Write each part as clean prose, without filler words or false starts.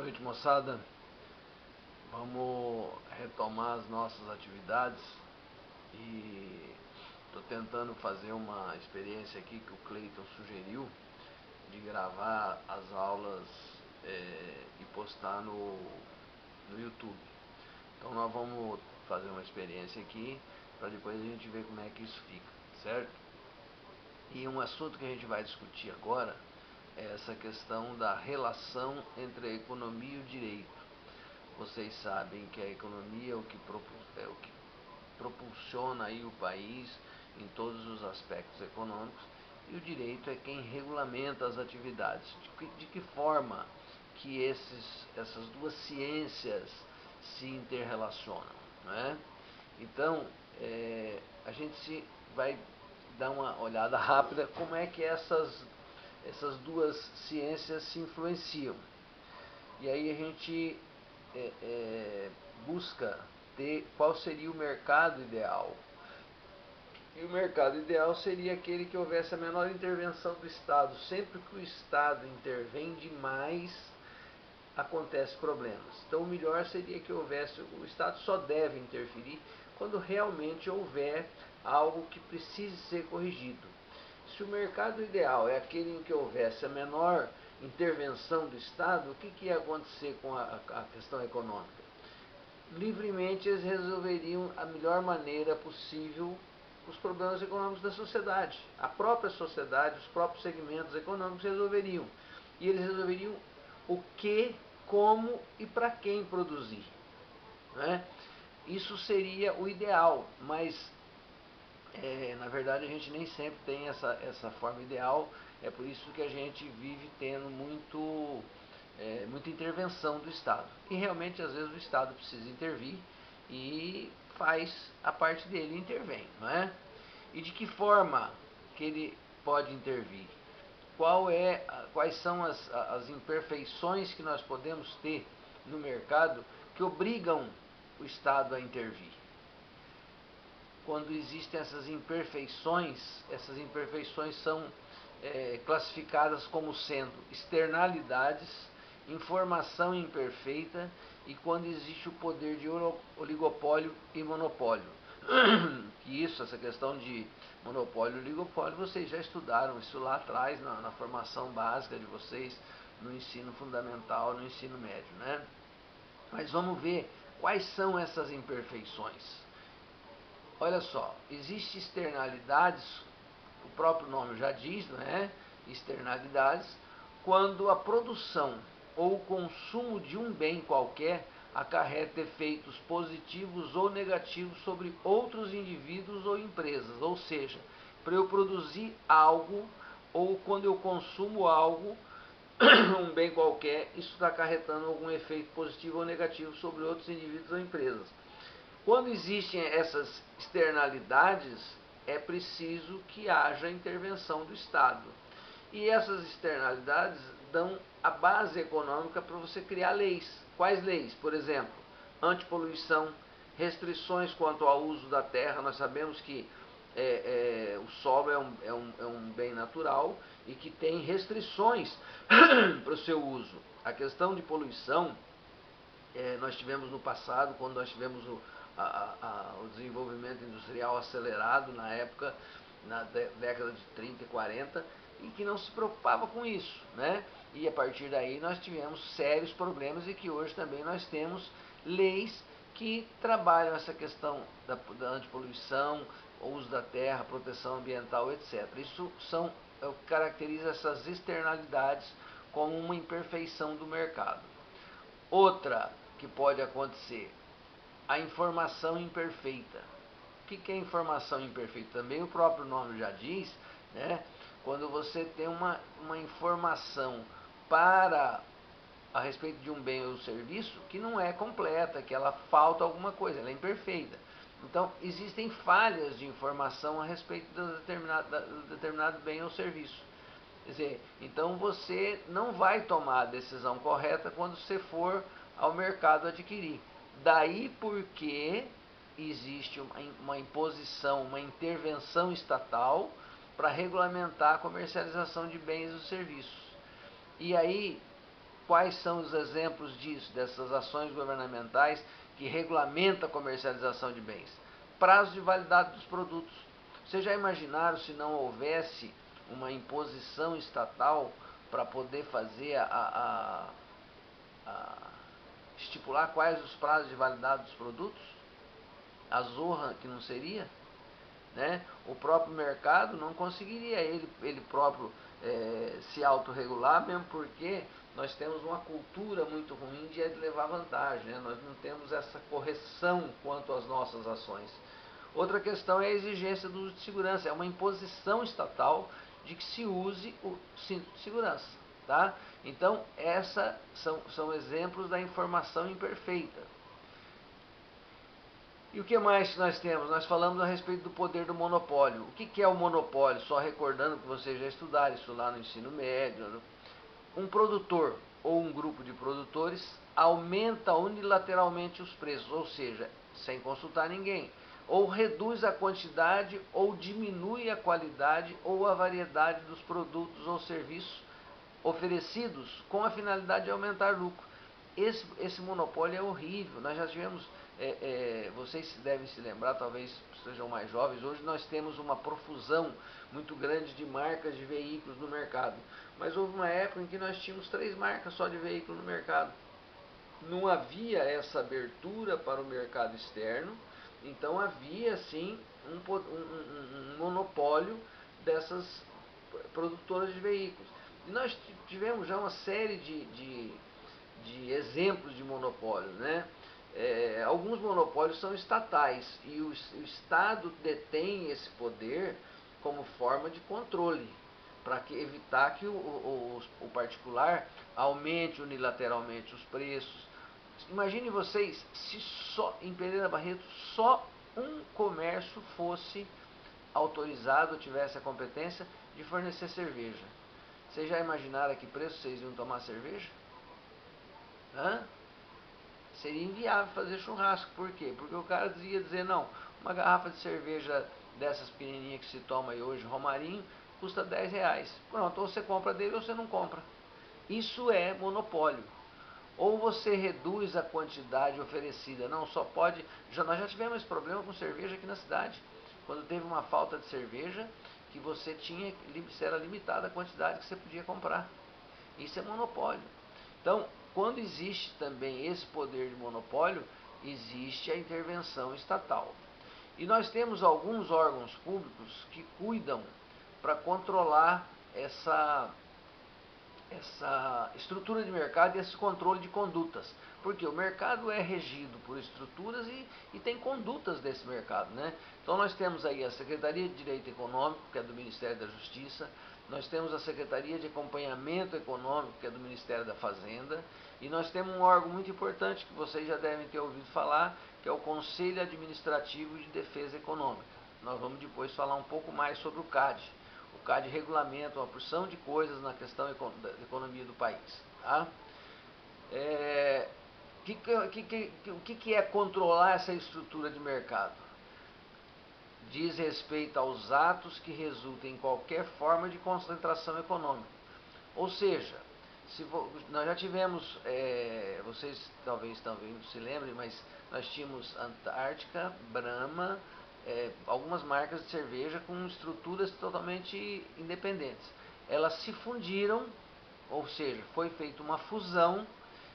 noite, moçada. Vamos retomar as nossas atividades e estou tentando fazer uma experiência aqui que o Cleiton sugeriu de gravar as aulas e postar no YouTube. Então nós vamos fazer uma experiência aqui para depois a gente ver como é que isso fica, certo? E um assunto que a gente vai discutir agora é essa questão da relação entre a economia e o direito. Vocês sabem que a economia é o que propulsiona aí o país em todos os aspectos econômicos, e o direito é quem regulamenta as atividades. De que forma que essas duas ciências se interrelacionam, não é? Então, a gente vai dar uma olhada rápida como é que essas duas ciências se influenciam. E aí a gente busca ter qual seria o mercado ideal. E o mercado ideal seria aquele que houvesse a menor intervenção do Estado. Sempre que o Estado intervém demais, acontecem problemas. Então o melhor seria que houvesse, o Estado só deve interferir quando realmente houver algo que precise ser corrigido. Se o mercado ideal é aquele em que houvesse a menor intervenção do Estado, o que ia acontecer com a questão econômica? Livremente eles resolveriam a melhor maneira possível os problemas econômicos da sociedade. A própria sociedade, os próprios segmentos econômicos resolveriam. E eles resolveriam o que, como e para quem produzir, né? Isso seria o ideal, mas na verdade a gente nem sempre tem essa forma ideal. É por isso que a gente vive tendo muita intervenção do Estado. E realmente às vezes o Estado precisa intervir e faz a parte dele e intervém, não é? E de que forma que ele pode intervir? Quais são as imperfeições que nós podemos ter no mercado que obrigam o Estado a intervir? Quando existem essas imperfeições são classificadas como sendo externalidades, informação imperfeita e quando existe o poder de oligopólio e monopólio. E essa questão de monopólio e oligopólio, vocês já estudaram isso lá atrás, na formação básica de vocês, no ensino fundamental, no ensino médio, né? Mas vamos ver quais são essas imperfeições. Olha só, existem externalidades, o próprio nome já diz, não é? Externalidades, quando a produção ou o consumo de um bem qualquer acarreta efeitos positivos ou negativos sobre outros indivíduos ou empresas. Ou seja, para eu produzir algo ou quando eu consumo algo, um bem qualquer, isso está acarretando algum efeito positivo ou negativo sobre outros indivíduos ou empresas. Quando existem essas externalidades, é preciso que haja intervenção do Estado. E essas externalidades dão a base econômica para você criar leis. Quais leis? Por exemplo, antipoluição, restrições quanto ao uso da terra. Nós sabemos que o solo é um bem natural e que tem restrições para o seu uso. A questão de poluição, nós tivemos no passado, quando nós tivemos o desenvolvimento industrial acelerado na época, na década de 30 e 40, e que não se preocupava com isso, né? E a partir daí nós tivemos sérios problemas e que hoje também nós temos leis que trabalham essa questão da antipoluição, uso da terra, proteção ambiental, etc. Isso é o que caracteriza essas externalidades como uma imperfeição do mercado. Outra que pode acontecer, a informação imperfeita. O que é informação imperfeita? Também o próprio nome já diz, né? Quando você tem uma informação a respeito de um bem ou serviço que não é completa, que ela falta alguma coisa, ela é imperfeita. Então, existem falhas de informação a respeito de determinado bem ou serviço. Quer dizer, então você não vai tomar a decisão correta quando você for ao mercado adquirir. Daí porque existe uma imposição, uma intervenção estatal para regulamentar a comercialização de bens e serviços. E aí quais são os exemplos disso, dessas ações governamentais que regulamentam a comercialização de bens? Prazo de validade dos produtos. Vocês já imaginaram se não houvesse uma imposição estatal para poder fazer estipular quais os prazos de validade dos produtos? A zorra que não seria? Né? O próprio mercado não conseguiria ele próprio se autorregular, mesmo porque nós temos uma cultura muito ruim de levar vantagem, né? Nós não temos essa correção quanto às nossas ações. Outra questão é a exigência do uso de segurança, é uma imposição estatal de que se use o cinto de segurança. Tá? Então, essas são exemplos da informação imperfeita. E o que mais nós temos? Nós falamos a respeito do poder do monopólio. O que é o monopólio? Só recordando que vocês já estudaram isso lá no ensino médio. Um produtor ou um grupo de produtores aumenta unilateralmente os preços, ou seja, sem consultar ninguém. Ou reduz a quantidade, ou diminui a qualidade ou a variedade dos produtos ou serviços oferecidos com a finalidade de aumentar o lucro. Esse monopólio é horrível. Nós já tivemos, vocês devem se lembrar, talvez sejam mais jovens, hoje nós temos uma profusão muito grande de marcas de veículos no mercado. Mas houve uma época em que nós tínhamos 3 marcas só de veículo no mercado. Não havia essa abertura para o mercado externo, então havia sim um monopólio dessas produtoras de veículos. E nós tivemos já uma série de exemplos de monopólios, né? Alguns monopólios são estatais e o Estado detém esse poder como forma de controle, para evitar que o particular aumente unilateralmente os preços. Imagine vocês se só em Pereira Barreto só um comércio fosse autorizado, tivesse a competência de fornecer cerveja. Vocês já imaginaram a que preço vocês iam tomar cerveja? Seria inviável fazer churrasco. Por quê? Porque o cara ia dizer, não, uma garrafa de cerveja dessas pequenininhas que se toma aí hoje, Romarinho, custa R$10. Pronto, ou você compra dele ou você não compra. Isso é monopólio. Ou você reduz a quantidade oferecida. Não, só pode... nós já tivemos esse problema com cerveja aqui na cidade. Quando teve uma falta de cerveja, que você era limitada a quantidade que você podia comprar. Isso é monopólio. Então, quando existe também esse poder de monopólio, existe a intervenção estatal. E nós temos alguns órgãos públicos que cuidam para controlar essa estrutura de mercado e esse controle de condutas. Porque o mercado é regido por estruturas e tem condutas desse mercado, né? Então nós temos aí a Secretaria de Direito Econômico, que é do Ministério da Justiça, nós temos a Secretaria de Acompanhamento Econômico, que é do Ministério da Fazenda, e nós temos um órgão muito importante que vocês já devem ter ouvido falar, que é o Conselho Administrativo de Defesa Econômica. Nós vamos depois falar um pouco mais sobre o CAD. O CAD regulamenta uma porção de coisas na questão da economia do país. Tá? O que é controlar essa estrutura de mercado? Diz respeito aos atos que resultem em qualquer forma de concentração econômica. Ou seja, nós já tivemos, vocês talvez também se lembrem, mas nós tínhamos Antártica, Brahma, algumas marcas de cerveja com estruturas totalmente independentes. Elas se fundiram, ou seja, foi feita uma fusão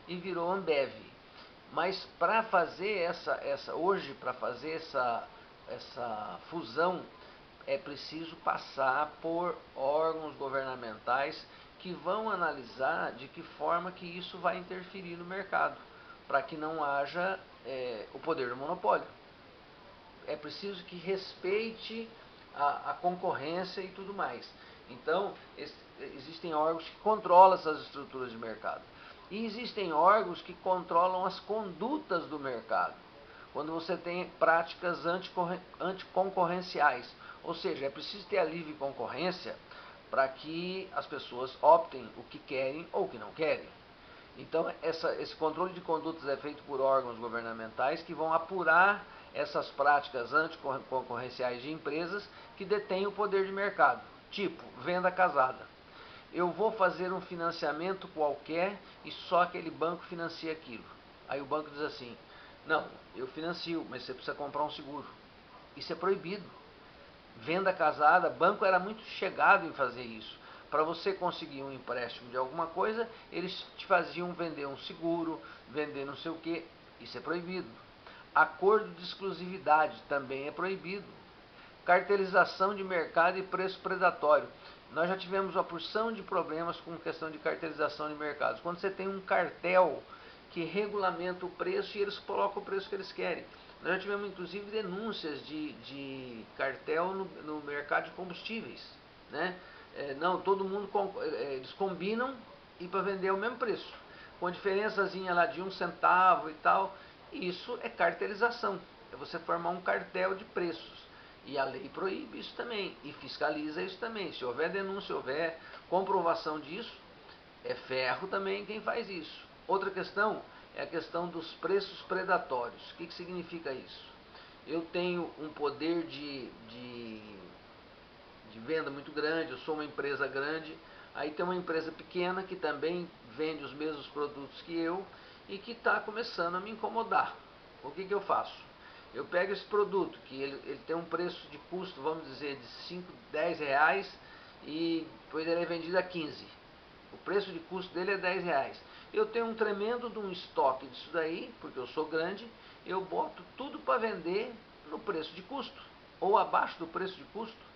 e virou Ambev. Mas para fazer hoje, para fazer essa fusão, é preciso passar por órgãos governamentais que vão analisar de que forma que isso vai interferir no mercado, para que não haja o poder do monopólio. É preciso que respeite a concorrência e tudo mais. Então, existem órgãos que controlam essas estruturas de mercado. E existem órgãos que controlam as condutas do mercado. Quando você tem práticas anticoncorrenciais. Ou seja, é preciso ter a livre concorrência para que as pessoas optem o que querem ou o que não querem. Então, esse controle de condutas é feito por órgãos governamentais que vão apurar essas práticas anticoncorrenciais de empresas que detêm o poder de mercado, tipo venda casada. eu vou fazer um financiamento qualquer e só aquele banco financia aquilo. Aí o banco diz assim, não, eu financio, mas você precisa comprar um seguro. Isso é proibido. Venda casada, banco era muito chegado em fazer isso. Para você conseguir um empréstimo de alguma coisa, eles te faziam vender um seguro, vender não sei o que. Isso é proibido. Acordo de exclusividade também é proibido. Cartelização de mercado e preço predatório. Nós já tivemos uma porção de problemas com questão de cartelização de mercados. Quando você tem um cartel que regulamenta o preço e eles colocam o preço que eles querem. Nós já tivemos inclusive denúncias de cartel no mercado de combustíveis, né? Não, todo mundo eles combinam e para vender o mesmo preço, com a diferençazinha lá de 1 centavo e tal. Isso é cartelização, é você formar um cartel de preços. E a lei proíbe isso também e fiscaliza isso também. Se houver denúncia, houver comprovação disso, é ferro também quem faz isso. Outra questão é a questão dos preços predatórios. O que significa isso? Eu tenho um poder de venda muito grande, eu sou uma empresa grande, aí tem uma empresa pequena que também vende os mesmos produtos que eu e que está começando a me incomodar. O que eu faço? Eu pego esse produto, que ele tem um preço de custo, vamos dizer, de 5, 10 reais e depois ele é vendido a 15. O preço de custo dele é 10 reais. Eu tenho um tremendo de um estoque disso daí, porque eu sou grande, eu boto tudo para vender no preço de custo, ou abaixo do preço de custo.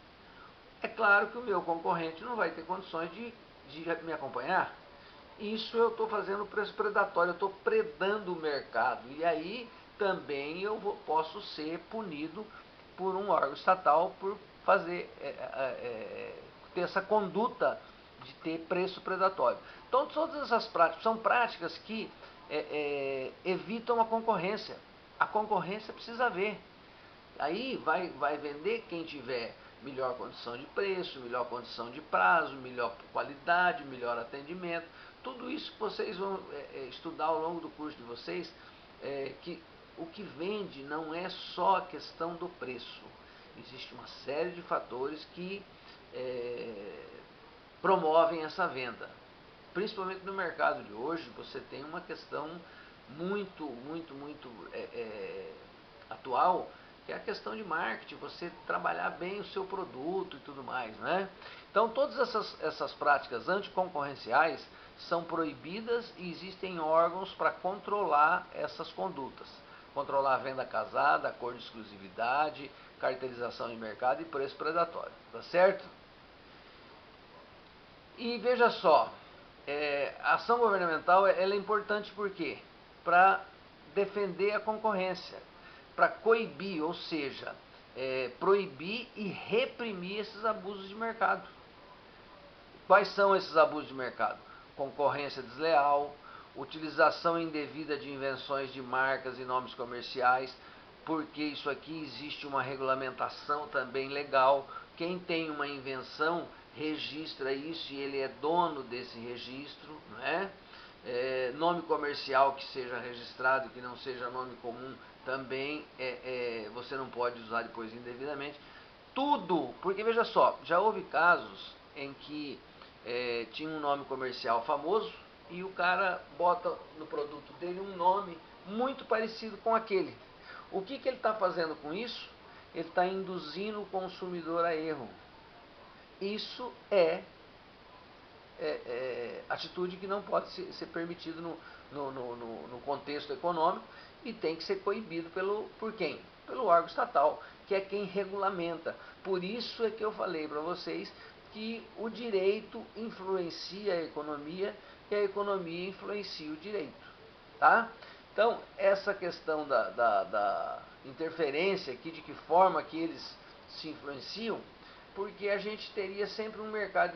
É claro que o meu concorrente não vai ter condições de me acompanhar. Isso eu estou fazendo preço predatório, eu estou predando o mercado. E aí também eu posso ser punido por um órgão estatal por fazer ter essa conduta de ter preço predatório. Então todas essas práticas são práticas que evitam a concorrência. A concorrência precisa haver. Aí vai vender quem tiver melhor condição de preço, melhor condição de prazo, melhor qualidade, melhor atendimento. Tudo isso que vocês vão estudar ao longo do curso de vocês, que o que vende não é só a questão do preço. Existe uma série de fatores que promovem essa venda. Principalmente no mercado de hoje, você tem uma questão muito atual, que é a questão de marketing, você trabalhar bem o seu produto e tudo mais, né? Então todas essas práticas anticoncorrenciais são proibidas e existem órgãos para controlar essas condutas. Controlar a venda casada, acordo de exclusividade, cartelização de mercado e preço predatório, tá certo? E veja só, a ação governamental ela é importante por quê? Para defender a concorrência, para coibir, ou seja, proibir e reprimir esses abusos de mercado. Quais são esses abusos de mercado? Concorrência desleal, utilização indevida de invenções de marcas e nomes comerciais, porque isso aqui existe uma regulamentação também legal. Quem tem uma invenção registra isso e ele é dono desse registro, não é? Nome comercial que seja registrado, que não seja nome comum, também você não pode usar depois indevidamente. Tudo, porque veja só, já houve casos em que tinha um nome comercial famoso e o cara bota no produto dele um nome muito parecido com aquele. O que ele está fazendo com isso? Ele está induzindo o consumidor a erro. Isso atitude que não pode ser permitido no contexto econômico e tem que ser coibido por quem? Pelo órgão estatal, que é quem regulamenta. Por isso é que eu falei para vocês que o direito influencia a economia e a economia influencia o direito. Tá? Então, essa questão da interferência aqui, de que forma que eles se influenciam, porque a gente teria sempre um mercado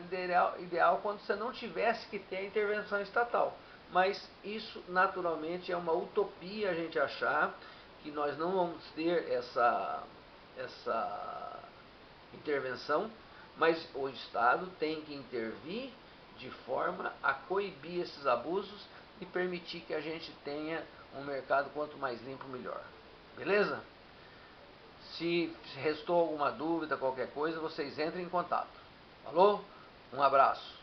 ideal quando você não tivesse que ter a intervenção estatal. Mas isso, naturalmente, é uma utopia a gente achar que nós não vamos ter essa intervenção, mas o Estado tem que intervir de forma a coibir esses abusos e permitir que a gente tenha um mercado quanto mais limpo, melhor. Beleza? Se restou alguma dúvida, qualquer coisa, vocês entrem em contato. Falou? Um abraço.